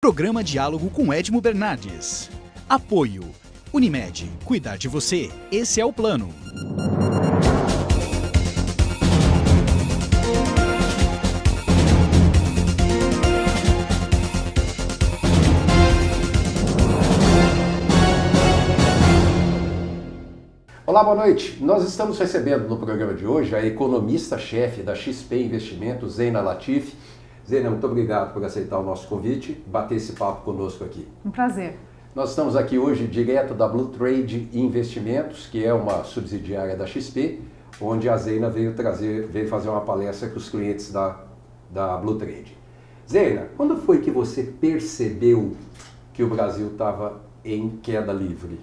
Programa Diálogo com Edmo Bernardes. Apoio. Unimed. Cuidar de você. Esse é o plano. Olá, boa noite. Nós estamos recebendo no programa de hoje a economista-chefe da XP Investimentos, Zeina Latif. Zeina, muito obrigado por aceitar o nosso convite, bater esse papo conosco aqui. Um prazer. Nós estamos aqui hoje direto da Blue Trade Investimentos, que é uma subsidiária da XP, onde a Zeina veio fazer uma palestra com os clientes da Blue Trade. Zeina, quando foi que você percebeu que o Brasil estava em queda livre?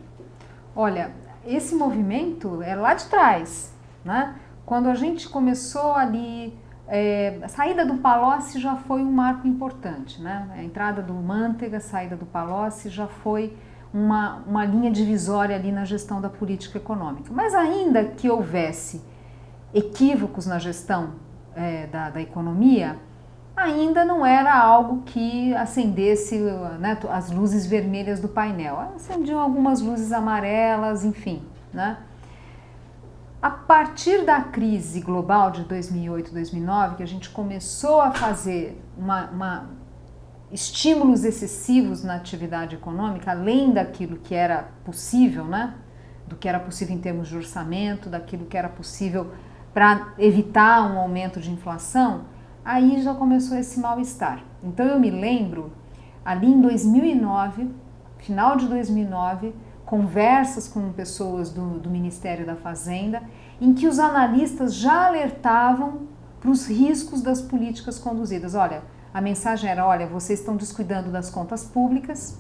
Olha, esse movimento é lá de trás, né? Quando a gente começou ali, a saída do Palocci já foi um marco importante, né? A entrada do Mantega, a saída do Palocci já foi uma linha divisória ali na gestão da política econômica. Mas ainda que houvesse equívocos na gestão da economia, ainda não era algo que acendesse, né, as luzes vermelhas do painel. Acendiam algumas luzes amarelas, enfim, né? A partir da crise global de 2008, 2009, que a gente começou a fazer estímulos excessivos na atividade econômica, além daquilo que era possível, né? Do que era possível em termos de orçamento, daquilo que era possível para evitar um aumento de inflação, aí já começou esse mal-estar. Então eu me lembro, ali em 2009, final de 2009, conversas com pessoas do Ministério da Fazenda, em que os analistas já alertavam para os riscos das políticas conduzidas. Olha, a mensagem era, olha, vocês estão descuidando das contas públicas,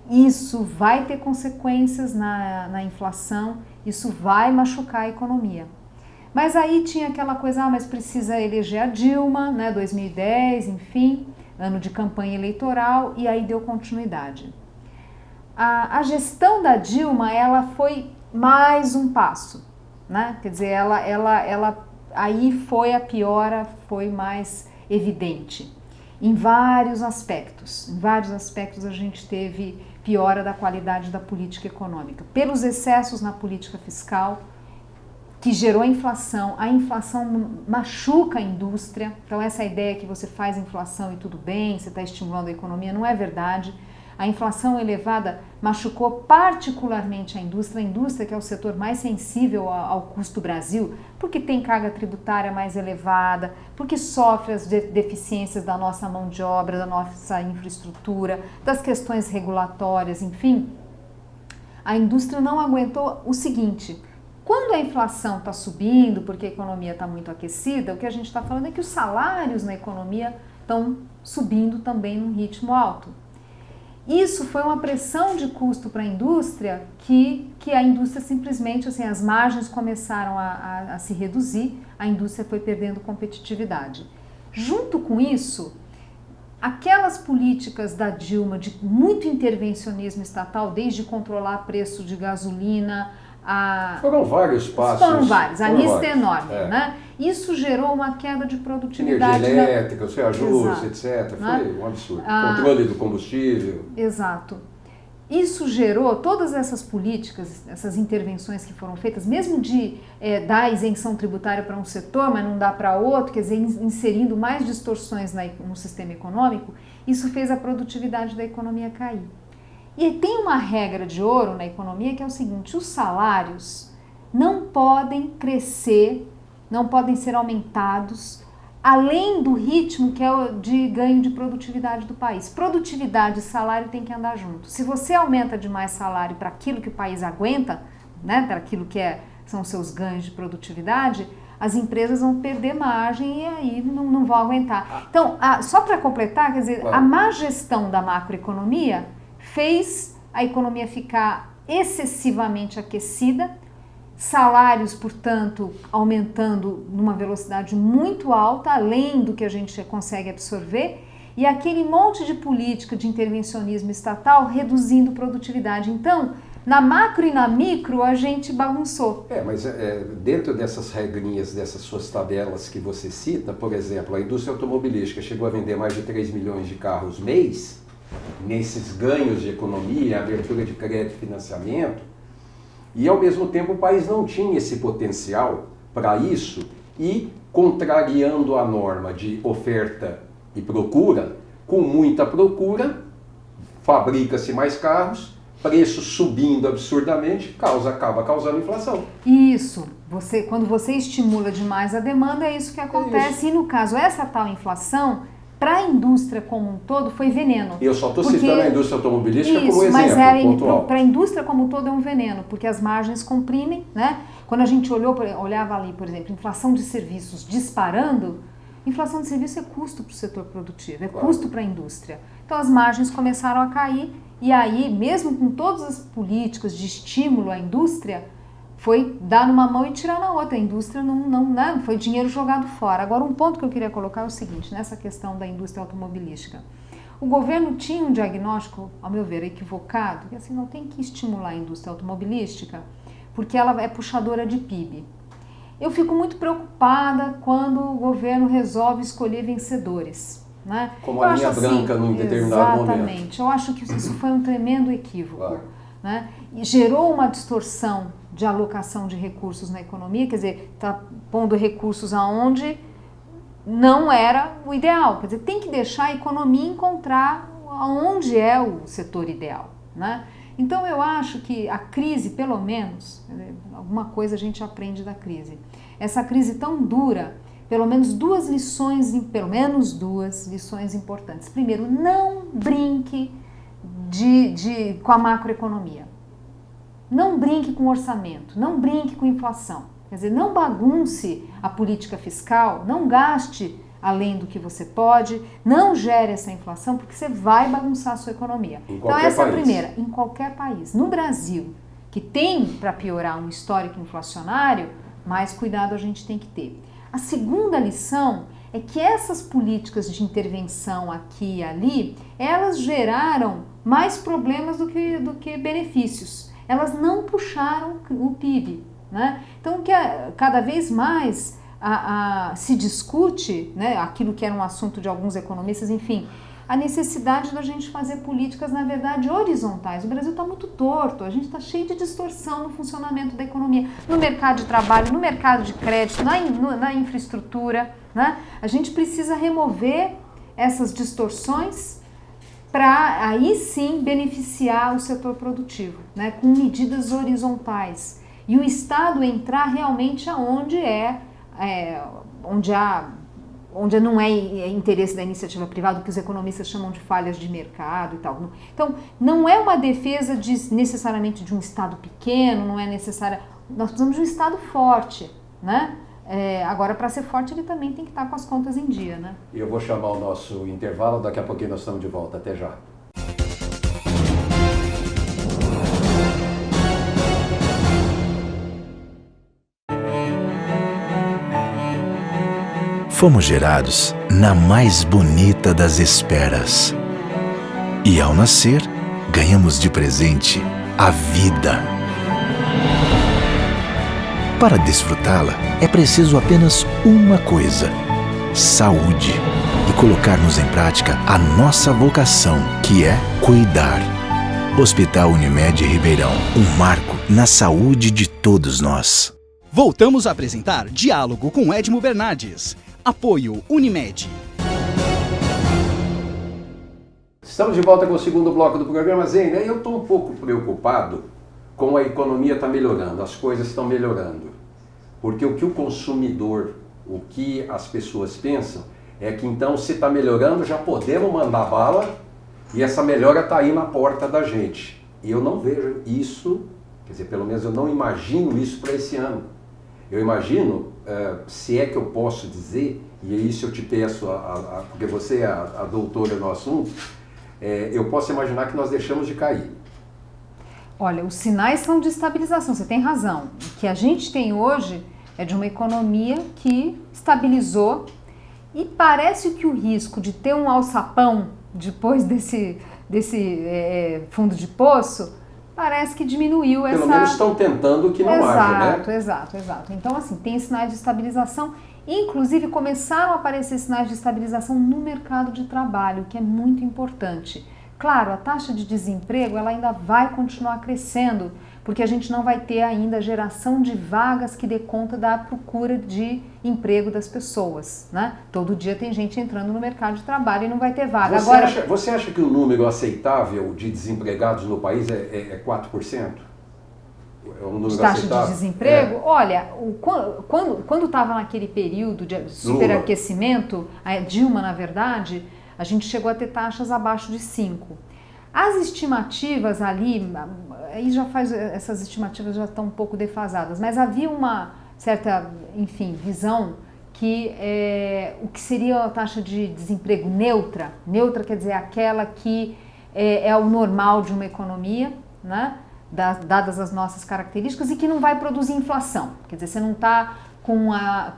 isso vai ter consequências na inflação, isso vai machucar a economia. Mas aí tinha aquela coisa, mas precisa eleger a Dilma, né, 2010, enfim, ano de campanha eleitoral, e aí deu continuidade. A gestão da Dilma, ela foi mais um passo, né? Quer dizer, aí foi a piora, foi mais evidente. Em vários aspectos a gente teve piora da qualidade da política econômica. Pelos excessos na política fiscal, que gerou a inflação machuca a indústria, então essa ideia que você faz inflação e tudo bem, você está estimulando a economia, não é verdade. A inflação elevada machucou particularmente a indústria que é o setor mais sensível ao custo Brasil, porque tem carga tributária mais elevada, porque sofre as deficiências da nossa mão de obra, da nossa infraestrutura, das questões regulatórias, enfim. A indústria não aguentou o seguinte: quando a inflação está subindo, porque a economia está muito aquecida, o que a gente está falando é que os salários na economia estão subindo também num ritmo alto. Isso foi uma pressão de custo para a indústria que a indústria simplesmente, assim, as margens começaram a se reduzir, a indústria foi perdendo competitividade. Junto com isso, aquelas políticas da Dilma de muito intervencionismo estatal, desde controlar preço de gasolina, Foram vários passos. A lista é enorme, né? Isso gerou uma queda de produtividade. Energia elétrica, os reajustes, etc. Né? Foi um absurdo. Controle do combustível. Exato. Isso gerou todas essas políticas, essas intervenções que foram feitas, mesmo de dar isenção tributária para um setor, mas não dá para outro, quer dizer, inserindo mais distorções no sistema econômico, isso fez a produtividade da economia cair. E tem uma regra de ouro na economia que é o seguinte: os salários não podem crescer, não podem ser aumentados além do ritmo que é o de ganho de produtividade do país. Produtividade e salário tem que andar junto. Se você aumenta demais salário para aquilo que o país aguenta, né, para aquilo que são os seus ganhos de produtividade, as empresas vão perder margem e aí não vão aguentar. Então, só para completar, quer dizer, a má gestão da macroeconomia fez a economia ficar excessivamente aquecida, salários, portanto, aumentando numa velocidade muito alta, além do que a gente consegue absorver, e aquele monte de política de intervencionismo estatal reduzindo produtividade. Então, na macro e na micro, a gente bagunçou. Mas dentro dessas regrinhas, dessas suas tabelas que você cita, por exemplo, a indústria automobilística chegou a vender mais de 3 milhões de carros mês, nesses ganhos de economia, abertura de crédito e financiamento, e ao mesmo tempo o país não tinha esse potencial para isso, e contrariando a norma de oferta e procura, com muita procura, fabrica-se mais carros, preço subindo absurdamente, acaba causando inflação. Isso. Quando você estimula demais a demanda, é isso que acontece. E no caso, essa tal inflação, para a indústria como um todo, foi veneno. Eu só estou citando a indústria automobilística como exemplo, mas para a indústria como um todo é um veneno, porque as margens comprimem, né? Quando a gente olhava ali, por exemplo, inflação de serviços disparando, inflação de serviço é custo para o setor produtivo, é custo para a indústria. Então as margens começaram a cair e aí, mesmo com todas as políticas de estímulo à indústria, foi dar numa mão e tirar na outra. A indústria não foi dinheiro jogado fora. Agora, um ponto que eu queria colocar é o seguinte, nessa questão da indústria automobilística. O governo tinha um diagnóstico, ao meu ver, equivocado, que assim, não tem que estimular a indústria automobilística, porque ela é puxadora de PIB. Eu fico muito preocupada quando o governo resolve escolher vencedores. Né? Como a linha branca num determinado momento. Exatamente. Eu acho que isso foi um tremendo equívoco. Claro. Né? E gerou uma distorção de alocação de recursos na economia, quer dizer, está pondo recursos aonde não era o ideal. Quer dizer, tem que deixar a economia encontrar aonde é o setor ideal. Né? Então eu acho que a crise, pelo menos, alguma coisa a gente aprende da crise. Essa crise tão dura, pelo menos duas lições importantes. Primeiro, não brinque com a macroeconomia. Não brinque com o orçamento, não brinque com inflação. Quer dizer, não bagunce a política fiscal, não gaste além do que você pode, não gere essa inflação, porque você vai bagunçar a sua economia. Então essa é a primeira, em qualquer país. No Brasil, que tem, para piorar, um histórico inflacionário, mais cuidado a gente tem que ter. A segunda lição é que essas políticas de intervenção aqui e ali, elas geraram mais problemas do que benefícios. Elas não puxaram o PIB. Né? Então, cada vez mais se discute, né, aquilo que era um assunto de alguns economistas, enfim, a necessidade da gente fazer políticas, na verdade, horizontais. O Brasil está muito torto, a gente está cheio de distorção no funcionamento da economia, no mercado de trabalho, no mercado de crédito, na infraestrutura. Né? A gente precisa remover essas distorções para aí sim beneficiar o setor produtivo, né, com medidas horizontais. E o Estado entrar realmente aonde onde não é interesse da iniciativa privada, o que os economistas chamam de falhas de mercado e tal. Então, não é uma defesa necessariamente de um Estado pequeno, não é necessária. Nós precisamos de um Estado forte, né? Agora, para ser forte, ele também tem que estar com as contas em dia, né? Eu vou chamar o nosso intervalo, daqui a pouquinho nós estamos de volta. Até já. Fomos gerados na mais bonita das esperas. E ao nascer, ganhamos de presente a vida. Para desfrutá-la, é preciso apenas uma coisa: saúde. E colocarmos em prática a nossa vocação, que é cuidar. Hospital Unimed Ribeirão, um marco na saúde de todos nós. Voltamos a apresentar Diálogo com Edmo Bernardes. Apoio Unimed. Estamos de volta com o segundo bloco do programa. Zena, eu estou um pouco preocupado com a economia está melhorando, as coisas estão melhorando. Porque o que o consumidor, o que as pessoas pensam, é que então se está melhorando, já podemos mandar bala e essa melhora está aí na porta da gente. E eu não vejo isso, quer dizer, pelo menos eu não imagino isso para esse ano. Eu imagino, se é que eu posso dizer, e é isso eu te peço, porque você é a doutora no assunto, eu posso imaginar que nós deixamos de cair. Olha, os sinais são de estabilização, você tem razão. O que a gente tem hoje é de uma economia que estabilizou e parece que o risco de ter um alçapão depois desse fundo de poço parece que diminuiu. Pelo menos estão tentando que não haja, né? Exato. Então, assim, tem sinais de estabilização. Inclusive, começaram a aparecer sinais de estabilização no mercado de trabalho, que é muito importante. Claro, a taxa de desemprego ela ainda vai continuar crescendo, porque a gente não vai ter ainda geração de vagas que dê conta da procura de emprego das pessoas, né? Todo dia tem gente entrando no mercado de trabalho e não vai ter vaga. Você acha que o número aceitável de desempregados no país é 4%? É um número de taxa aceitável? de desemprego? Olha, quando estava naquele período de superaquecimento, a Dilma, na verdade, a gente chegou a ter taxas abaixo de 5%. As estimativas ali, aí essas estimativas já estão um pouco defasadas, mas havia uma certa, enfim, visão que o que seria a taxa de desemprego neutra quer dizer aquela que é o normal de uma economia, né, dadas as nossas características e que não vai produzir inflação, quer dizer, você não está com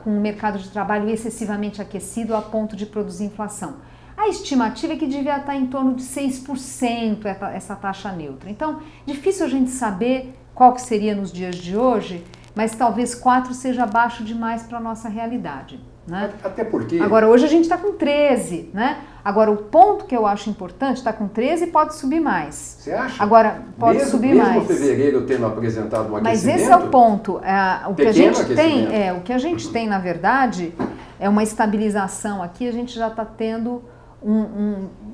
o mercado de trabalho excessivamente aquecido a ponto de produzir inflação. A estimativa é que devia estar em torno de 6% essa taxa neutra. Então, difícil a gente saber qual que seria nos dias de hoje, mas talvez 4 seja baixo demais para a nossa realidade, né? Até porque... Agora, hoje a gente está com 13, né? Agora, o ponto que eu acho importante, está com 13 e pode subir mais. Você acha? Agora, pode subir mais. Mesmo fevereiro tendo apresentado um aquecimento? Mas esse é o ponto. O que a gente tem, na verdade, é uma estabilização aqui, a gente já está tendo...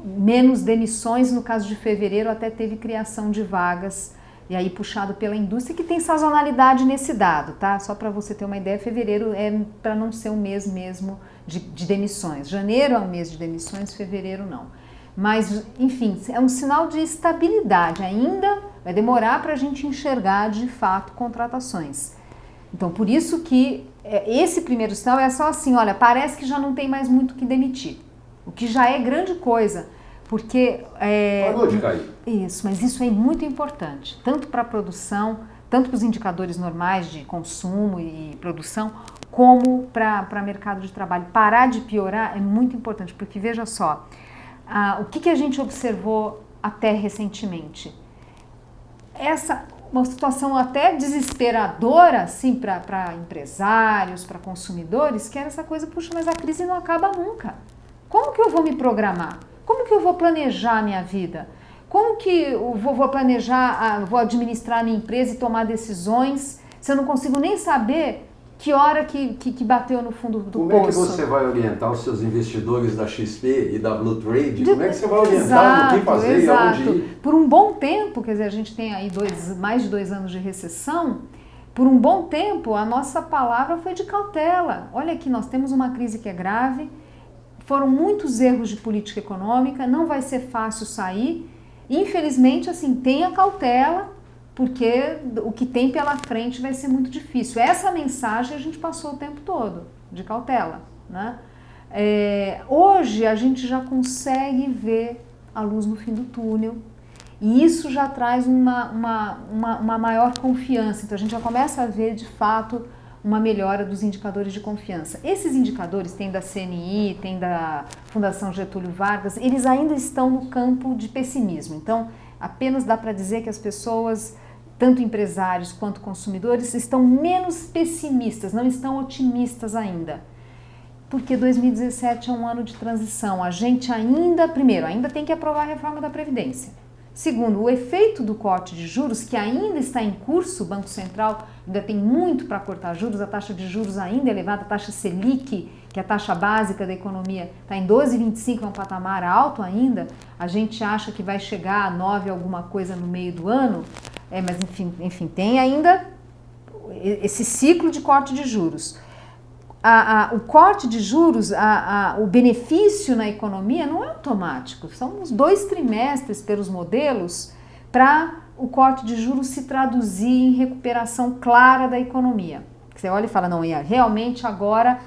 menos demissões, no caso de fevereiro até teve criação de vagas, e aí puxado pela indústria, que tem sazonalidade nesse dado, tá? Só para você ter uma ideia, fevereiro é para não ser um mês mesmo de demissões. Janeiro é um mês de demissões, fevereiro não. Mas, enfim, é um sinal de estabilidade, ainda vai demorar para a gente enxergar de fato contratações. Então, por isso que esse primeiro sinal é só assim, olha, parece que já não tem mais muito o que demitir. O que já é grande coisa, porque... Parou de cair. Isso, mas isso é muito importante, tanto para a produção, tanto para os indicadores normais de consumo e produção, como para o mercado de trabalho. Parar de piorar é muito importante, porque veja só, o que a gente observou até recentemente? Uma situação até desesperadora, assim, para empresários, para consumidores, que era essa coisa, puxa, mas a crise não acaba nunca. Como que eu vou me programar? Como que eu vou planejar a minha vida? Como que eu vou planejar, vou administrar a minha empresa e tomar decisões se eu não consigo nem saber que hora que bateu no fundo do poço? Como é que você vai orientar os seus investidores da XP e da Blue Trade? Como é que você vai orientar no que fazer e aonde ir? Por um bom tempo, quer dizer, a gente tem aí mais de 2 anos de recessão, por um bom tempo a nossa palavra foi de cautela. Olha aqui, nós temos uma crise que é grave, foram muitos erros de política econômica, não vai ser fácil sair. Infelizmente, assim, tenha cautela, porque o que tem pela frente vai ser muito difícil. Essa mensagem a gente passou o tempo todo, de cautela, né? Hoje a gente já consegue ver a luz no fim do túnel, e isso já traz uma maior confiança. Então a gente já começa a ver, de fato, uma melhora dos indicadores de confiança. Esses indicadores, tem da CNI, tem da Fundação Getúlio Vargas, eles ainda estão no campo de pessimismo. Então, apenas dá para dizer que as pessoas, tanto empresários quanto consumidores, estão menos pessimistas, não estão otimistas ainda. Porque 2017 é um ano de transição. A gente ainda tem que aprovar a reforma da Previdência. Segundo, o efeito do corte de juros, que ainda está em curso, o Banco Central ainda tem muito para cortar juros, a taxa de juros ainda é elevada, a taxa Selic, que é a taxa básica da economia, está em 12,25, é um patamar alto ainda, a gente acha que vai chegar a 9 alguma coisa no meio do ano, mas enfim, tem ainda esse ciclo de corte de juros. O corte de juros, o benefício na economia não é automático, são uns 2 trimestres pelos modelos para o corte de juros se traduzir em recuperação clara da economia. Você olha e fala, não, realmente agora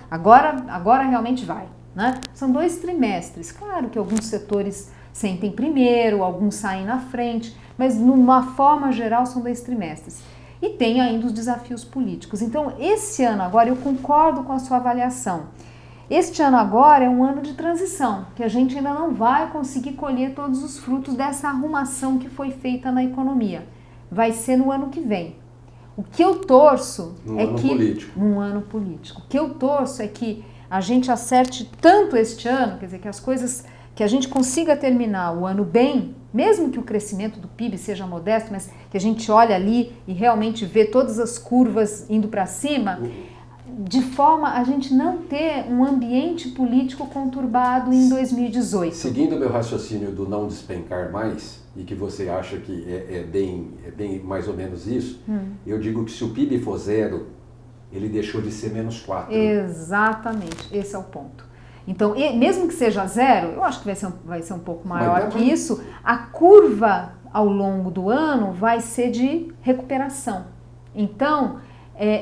realmente vai, né? São 2 trimestres, claro que alguns setores sentem primeiro, alguns saem na frente, mas numa forma geral são 2 trimestres. E tem ainda os desafios políticos. Então, esse ano agora, eu concordo com a sua avaliação. Este ano agora é um ano de transição, que a gente ainda não vai conseguir colher todos os frutos dessa arrumação que foi feita na economia. Vai ser no ano que vem. O que eu torço num ano político. O que eu torço é que a gente acerte tanto este ano, quer dizer, que as coisas, que a gente consiga terminar o ano bem, mesmo que o crescimento do PIB seja modesto, mas que a gente olha ali e realmente vê todas as curvas indo para cima, de forma a gente não ter um ambiente político conturbado em 2018. Seguindo o meu raciocínio do não despencar mais, e que você acha que é bem mais ou menos isso, eu digo que se o PIB for 0, ele deixou de ser -4. Exatamente, esse é o ponto. Então, mesmo que seja 0, eu acho que vai ser um pouco maior que isso, a curva ao longo do ano vai ser de recuperação. Então,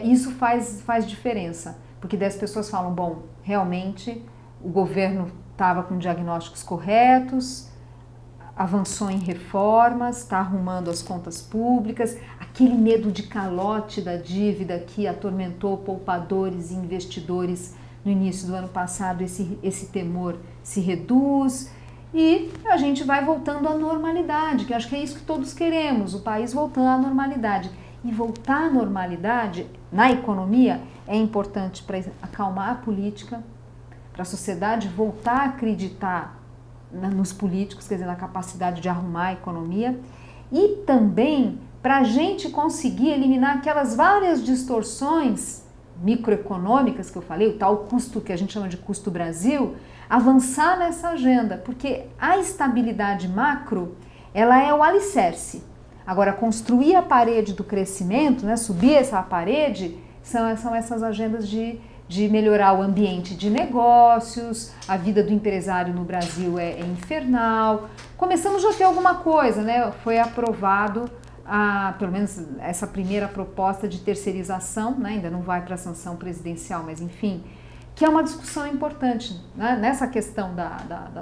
isso faz diferença, porque daí as pessoas falam, bom, realmente o governo estava com diagnósticos corretos, avançou em reformas, está arrumando as contas públicas, aquele medo de calote da dívida que atormentou poupadores e investidores no início do ano passado, esse temor se reduz e a gente vai voltando à normalidade, que eu acho que é isso que todos queremos, o país voltando à normalidade. E voltar à normalidade na economia é importante para acalmar a política, para a sociedade voltar a acreditar nos políticos, quer dizer, na capacidade de arrumar a economia, e também para a gente conseguir eliminar aquelas várias distorções microeconômicas que eu falei, o tal custo que a gente chama de custo Brasil, avançar nessa agenda, porque a estabilidade macro, ela é o alicerce. Agora, construir a parede do crescimento, né, subir essa parede, são essas agendas de melhorar o ambiente de negócios, a vida do empresário no Brasil é infernal. Começamos já a ter alguma coisa, né? Foi aprovado, pelo menos essa primeira proposta de terceirização, né? Ainda não vai para a sanção presidencial, mas enfim, que é uma discussão importante, né? Nessa questão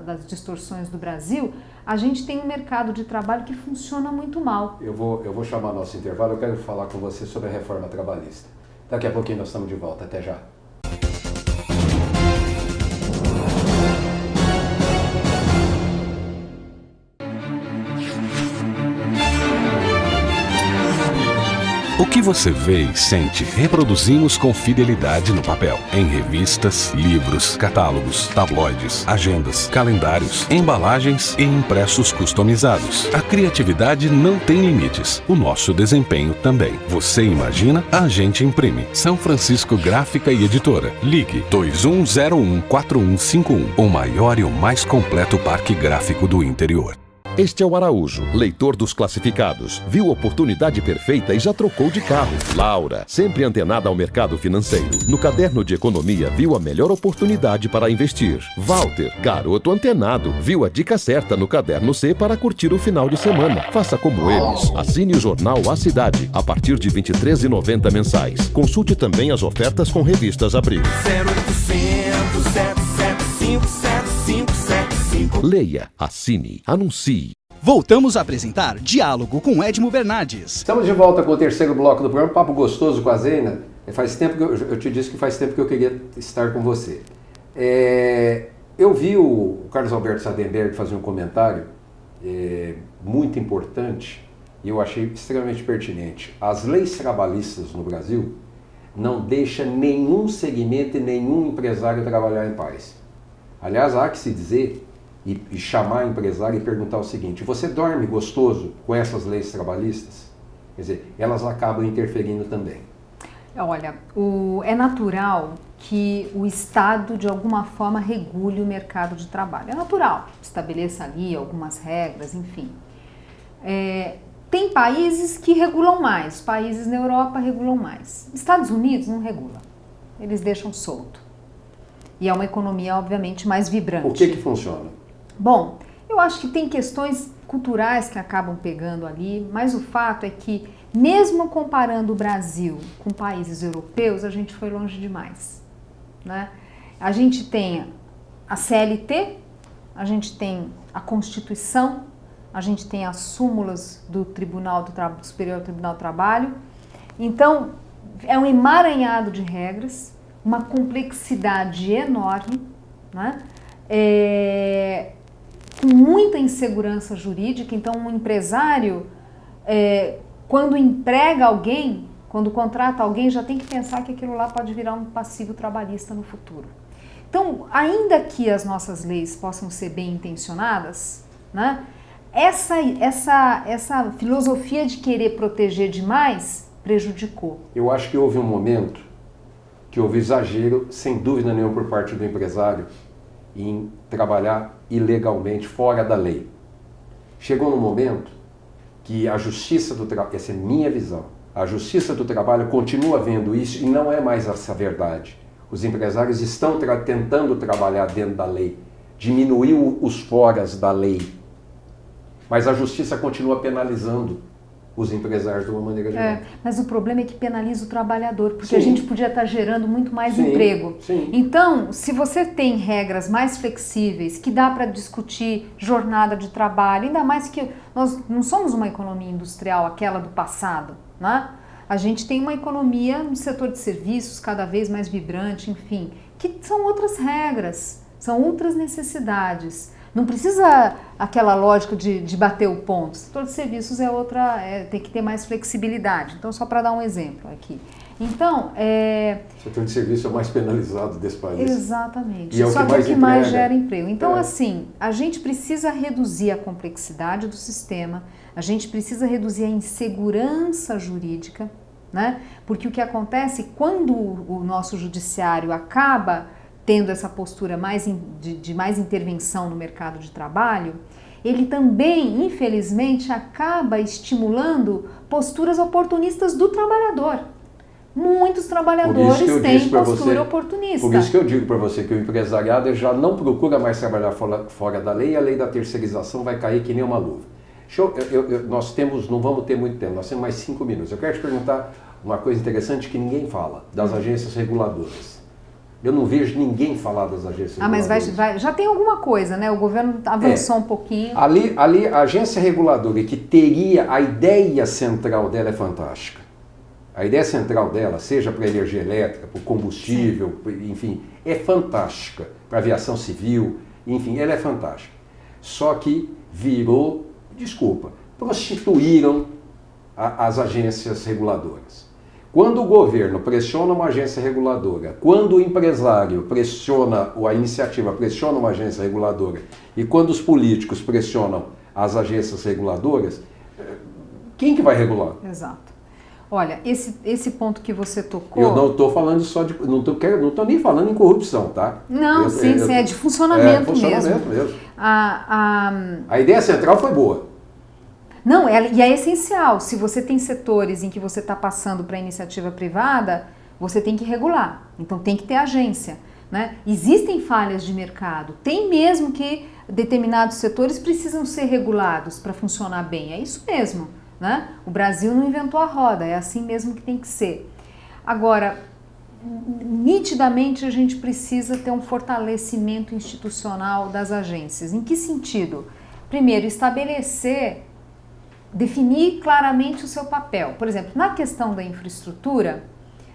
das distorções do Brasil, a gente tem um mercado de trabalho que funciona muito mal. Eu vou chamar nosso intervalo, eu quero falar com você sobre a reforma trabalhista. Daqui a pouquinho nós estamos de volta, até já. O que você vê e sente, reproduzimos com fidelidade no papel. Em revistas, livros, catálogos, tabloides, agendas, calendários, embalagens e impressos customizados. A criatividade não tem limites. O nosso desempenho também. Você imagina, a gente imprime. São Francisco Gráfica e Editora. Ligue 2101-4151. O maior e o mais completo parque gráfico do interior. Este é o Araújo, leitor dos classificados. Viu a oportunidade perfeita e já trocou de carro. Laura, sempre antenada ao mercado financeiro. No caderno de economia, viu a melhor oportunidade para investir. Walter, garoto antenado, viu a dica certa no caderno C para curtir o final de semana. Faça como eles. Assine o jornal A Cidade, a partir de R$ 23,90 mensais. Consulte também as ofertas com revistas Abril. 0800 775 7575. Leia, assine, anuncie. Voltamos a apresentar Diálogo com Edmo Bernardes. Estamos de volta com o terceiro bloco do programa, papo gostoso com a Zeina. Faz tempo que eu te disse que faz tempo que eu queria estar com você. Eu vi o Carlos Alberto Sadenberg fazer um comentário muito importante e eu achei extremamente pertinente. As leis trabalhistas no Brasil não deixam nenhum segmento e nenhum empresário trabalhar em paz. Aliás, há que se dizer e chamar empresário e perguntar o seguinte: você dorme gostoso com essas leis trabalhistas? Quer dizer, elas acabam interferindo também. Olha, é natural que o Estado, de alguma forma, regule o mercado de trabalho. É natural, estabeleça ali algumas regras, enfim. Tem países que regulam mais, países na Europa regulam mais. Estados Unidos não regula, eles deixam solto. E é uma economia, obviamente, mais vibrante. O que funciona? Bom, eu acho que tem questões culturais que acabam pegando ali, mas o fato é que, mesmo comparando o Brasil com países europeus, a gente foi longe demais, né? A gente tem a CLT, a gente tem a Constituição, a gente tem as súmulas do Superior Tribunal do Trabalho. Então, é um emaranhado de regras, uma complexidade enorme, né? Com muita insegurança jurídica. Então, um empresário, quando emprega alguém, quando contrata alguém, já tem que pensar que aquilo lá pode virar um passivo trabalhista no futuro. Então, ainda que as nossas leis possam ser bem intencionadas, né, essa filosofia de querer proteger demais prejudicou. Eu acho que houve um momento que houve exagero, sem dúvida nenhuma, por parte do empresário em trabalhar ilegalmente fora da lei. Chegou num momento que a Justiça do Trabalho, essa é minha visão, a Justiça do Trabalho continua vendo isso e não é mais essa verdade. Os empresários estão tentando trabalhar dentro da lei, diminuir os foras da lei, mas a Justiça continua penalizando os empresários de uma maneira geral. Mas o problema é que penaliza o trabalhador, porque Sim. a gente podia estar gerando muito mais Sim, emprego. sim. Então, se você tem regras mais flexíveis, que dá para discutir jornada de trabalho, ainda mais que nós não somos uma economia industrial, aquela do passado, né? A gente tem uma economia no setor de serviços cada vez mais vibrante, enfim, que são outras regras, são outras necessidades. Não precisa aquela lógica de bater o ponto. O setor de serviços é outra, tem que ter mais flexibilidade. Então, só para dar um exemplo aqui. Então, O setor de serviço é o mais penalizado desse país. exatamente. E é o Só que que é o mais que mais emprega. gera emprego. Então, É. assim, a gente precisa reduzir a complexidade do sistema, a gente precisa reduzir a insegurança jurídica, né? Porque o que acontece quando o nosso judiciário acaba tendo essa postura de mais intervenção no mercado de trabalho, ele também, infelizmente, acaba estimulando posturas oportunistas do trabalhador. Muitos trabalhadores têm postura oportunista. Por isso que eu digo para você que o empresariado já não procura mais trabalhar fora da lei e a lei da terceirização vai cair que nem uma luva. Nós não vamos ter muito tempo, nós temos mais 5 minutos. Eu quero te perguntar uma coisa interessante que ninguém fala, das agências reguladoras. Eu não vejo ninguém falar das agências reguladoras. Mas já tem alguma coisa, né? O governo avançou um pouquinho. Ali, a agência reguladora que teria, a ideia central dela é fantástica. A ideia central dela, seja para energia elétrica, para combustível, enfim, é fantástica. Para aviação civil, enfim, ela é fantástica. Só que prostituíram as agências reguladoras. Quando o governo pressiona uma agência reguladora, quando o empresário pressiona, ou a iniciativa pressiona uma agência reguladora, e quando os políticos pressionam as agências reguladoras, quem que vai regular? Exato. Olha, esse ponto que você tocou... Eu não estou falando só de... Não estou nem falando em corrupção, tá? Não, sim, é de funcionamento, mesmo. A ideia central foi boa. Não, e é essencial. Se você tem setores em que você está passando para a iniciativa privada, você tem que regular. Então tem que ter agência, né? Existem falhas de mercado. Tem mesmo que determinados setores precisam ser regulados para funcionar bem. É isso mesmo, né? O Brasil não inventou a roda, é assim mesmo que tem que ser. Agora, nitidamente a gente precisa ter um fortalecimento institucional das agências. Em que sentido? Primeiro, definir claramente o seu papel. Por exemplo, na questão da infraestrutura,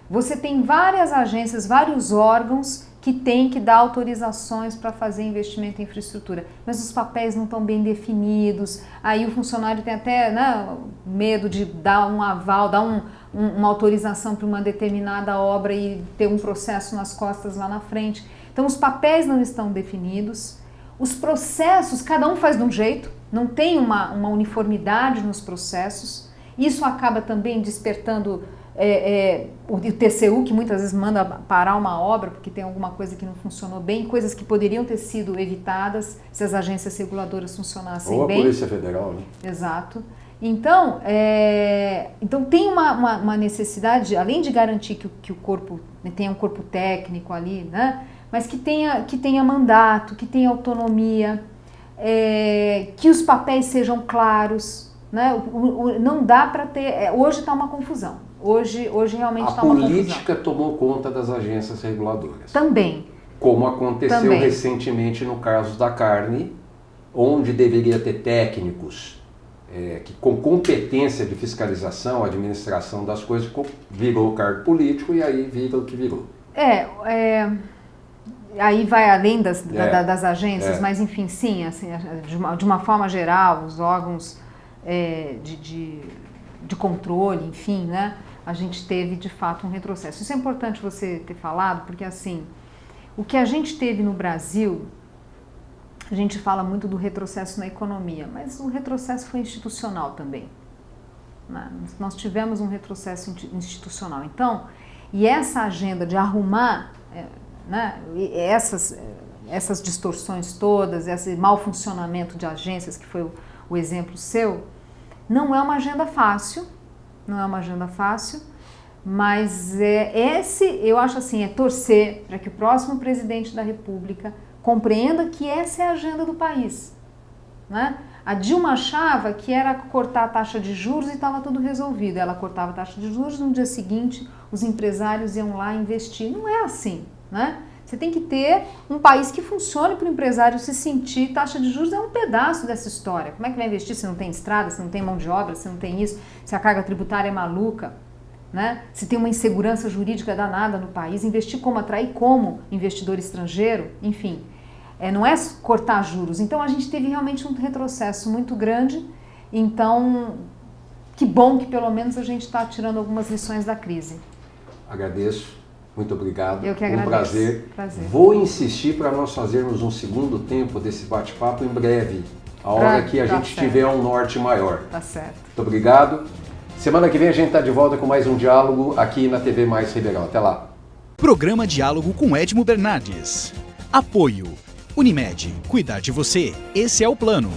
você tem várias agências, vários órgãos que têm que dar autorizações para fazer investimento em infraestrutura, mas os papéis não estão bem definidos, aí o funcionário tem até medo de dar um aval, dar uma autorização para uma determinada obra e ter um processo nas costas lá na frente. Então os papéis não estão definidos, os processos, cada um faz de um jeito, não tem uma uniformidade nos processos. Isso acaba também despertando o TCU, que muitas vezes manda parar uma obra porque tem alguma coisa que não funcionou bem, coisas que poderiam ter sido evitadas se as agências reguladoras funcionassem bem. Ou a Polícia Federal, né? Exato. Então tem uma necessidade, além de garantir que o corpo tenha um corpo técnico ali, né? Mas que tenha mandato, que tenha autonomia, que os papéis sejam claros, né? Não dá para ter... hoje está uma confusão. Hoje realmente está uma confusão. A política tomou conta das agências reguladoras. Também. Como aconteceu recentemente no caso da carne, onde deveria ter técnicos que com competência de fiscalização, administração das coisas, virou cargo político e aí vira o que virou. Aí vai além das agências, mas enfim, sim, assim, de uma forma geral, os órgãos de controle, enfim, né? A gente teve de fato um retrocesso. Isso é importante você ter falado, porque assim, o que a gente teve no Brasil A gente fala muito do retrocesso na economia, mas o retrocesso foi institucional também. Nós tivemos um retrocesso institucional. Então, e essa agenda de arrumar essas distorções todas, esse mau funcionamento de agências, que foi o exemplo seu, não é uma agenda fácil, mas eu acho assim, é torcer para que o próximo presidente da República compreenda que essa é a agenda do país, né? A Dilma achava que era cortar a taxa de juros e estava tudo resolvido. Ela cortava a taxa de juros, no dia seguinte os empresários iam lá investir. Não é assim, né? Você tem que ter um país que funcione para o empresário se sentir. Taxa de juros é um pedaço dessa história. Como é que vai investir se não tem estrada, se não tem mão de obra, se não tem isso, se a carga tributária é maluca, né? Se tem uma insegurança jurídica danada no país, investir como, atrair como investidor estrangeiro, enfim. Não é cortar juros. Então a gente teve realmente um retrocesso muito grande. Então, que bom que pelo menos a gente está tirando algumas lições da crise. Agradeço. Muito obrigado. Eu que agradeço. Um prazer. Vou insistir para nós fazermos um segundo tempo desse bate-papo em breve, a hora que a gente tiver um norte maior. Tá certo. Muito obrigado. Semana que vem a gente está de volta com mais um diálogo aqui na TV Mais Ribeirão. Até lá. Programa Diálogo com Edmo Bernardes. Apoio. Unimed. Cuidar de você. Esse é o plano.